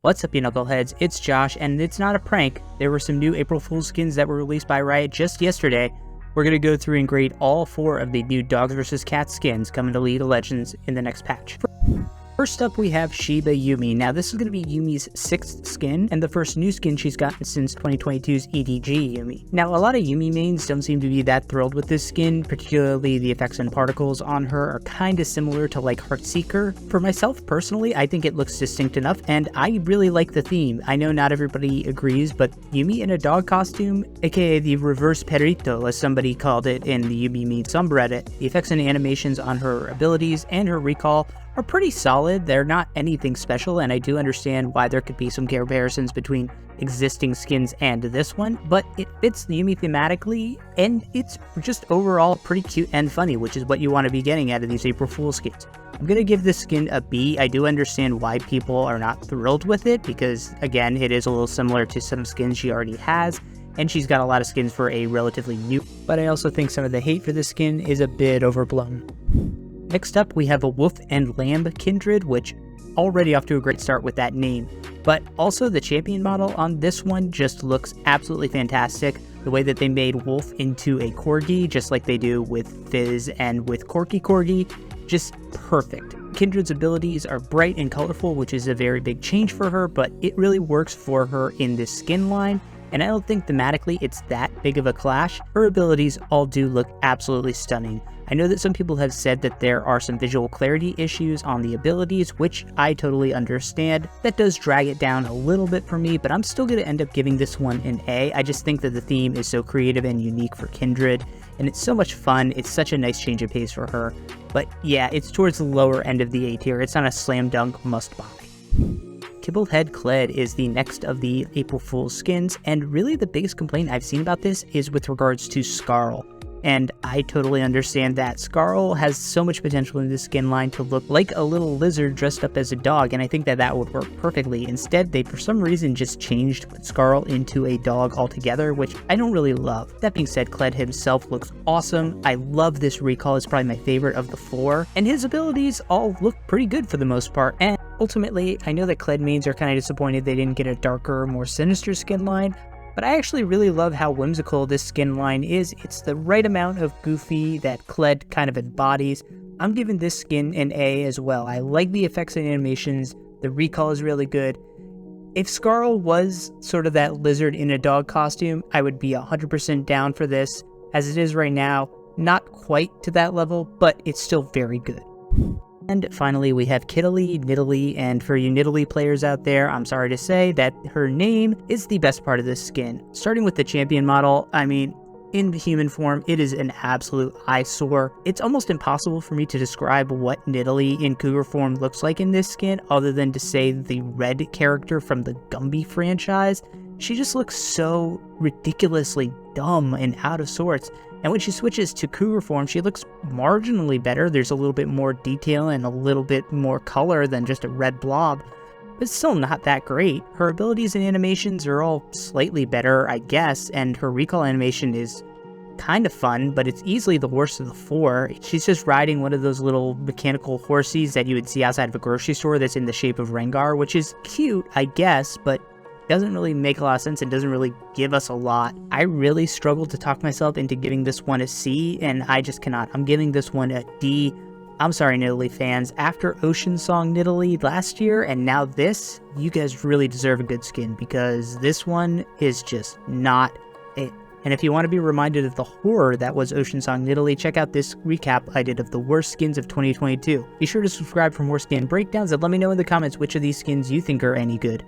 What's up, you knuckleheads? It's Josh, and it's not a prank. There were some new April Fool's skins that were released by Riot just yesterday. We're going to go through and grade all 4 of the new Dogs vs. Cats skins coming to League of Legends in the next patch. First up, we have Shiba Yuumi. Now, this is going to be Yuumi's 6th skin, and the first new skin she's gotten since 2022's EDG Yuumi. Now, a lot of Yuumi mains don't seem to be that thrilled with this skin, particularly the effects and particles on her are kinda similar to like Heartseeker. For myself, personally, I think it looks distinct enough, and I really like the theme. I know not everybody agrees, but Yuumi in a dog costume, aka the reverse perrito, as somebody called it in the Yuumi meme subreddit, the effects and animations on her abilities and her recall are pretty solid. They're not anything special, and I do understand why there could be some comparisons between existing skins and this one, but it fits Yuumi thematically, and it's just overall pretty cute and funny, which is what you want to be getting out of these April Fool's skins. I'm going to give this skin a B. I do understand why people are not thrilled with it, because again, it is a little similar to some skins she already has, and she's got a lot of skins for a relatively new, but I also think some of the hate for this skin is a bit overblown. Next up, we have a Wolf and Lamb Kindred, which already off to a great start with that name. But also the champion model on this one just looks absolutely fantastic. The way that they made Wolf into a corgi, just like they do with Fizz and with Corgi, just perfect. Kindred's abilities are bright and colorful, which is a very big change for her, but it really works for her in this skin line. And I don't think thematically it's that big of a clash. Her abilities all do look absolutely stunning. I know that some people have said that there are some visual clarity issues on the abilities, which I totally understand. That does drag it down a little bit for me, but I'm still going to end up giving this one an A. I just think that the theme is so creative and unique for Kindred, and it's so much fun. It's such a nice change of pace for her. But yeah, it's towards the lower end of the A tier. It's not a slam dunk must buy. KIBBLEHEAD Kled is the next of the April Fool's skins, and really the biggest complaint I've seen about this is with regards to Skarl. And I totally understand that. Skarl has so much potential in this skin line to look like a little lizard dressed up as a dog, and I think that that would work perfectly. Instead, they for some reason just changed Skarl into a dog altogether, which I don't really love. That being said, Kled himself looks awesome. I love this recall. It's probably my favorite of the 4, and his abilities all look pretty good for the most part. And ultimately, I know that Kled mains are kind of disappointed they didn't get a darker, more sinister skin line, but I actually really love how whimsical this skin line is. It's the right amount of goofy that Kled kind of embodies. I'm giving this skin an A as well. I like the effects and animations. The recall is really good. If Skarl was sort of that lizard in a dog costume, I would be 100% down for this. As it is right now, not quite to that level, but it's still very good. And finally, we have KITTALEE, Nidalee, and for you Nidalee players out there, I'm sorry to say that her name is the best part of this skin. Starting with the champion model, I mean, in the human form, it is an absolute eyesore. It's almost impossible for me to describe what Nidalee in cougar form looks like in this skin, other than to say the red character from the Gumby franchise. She just looks so ridiculously dumb and out of sorts. And when she switches to cougar form, she looks marginally better. There's a little bit more detail and a little bit more color than just a red blob, but it's still not that great. Her abilities and animations are all slightly better, I guess, and her recall animation is kind of fun, but it's easily the worst of the 4. She's just riding one of those little mechanical horsies that you would see outside of a grocery store that's in the shape of Rengar, which is cute, I guess, but doesn't really make a lot of sense and doesn't really give us a lot. I really struggled to talk myself into giving this one a C, and I just cannot. I'm giving this one a D. I'm sorry, Nidalee fans. After Ocean Song Nidalee last year and now this, you guys really deserve a good skin, because this one is just not it. And if you want to be reminded of the horror that was Ocean Song Nidalee, check out this recap I did of the worst skins of 2022. Be sure to subscribe for more skin breakdowns and let me know in the comments which of these skins you think are any good.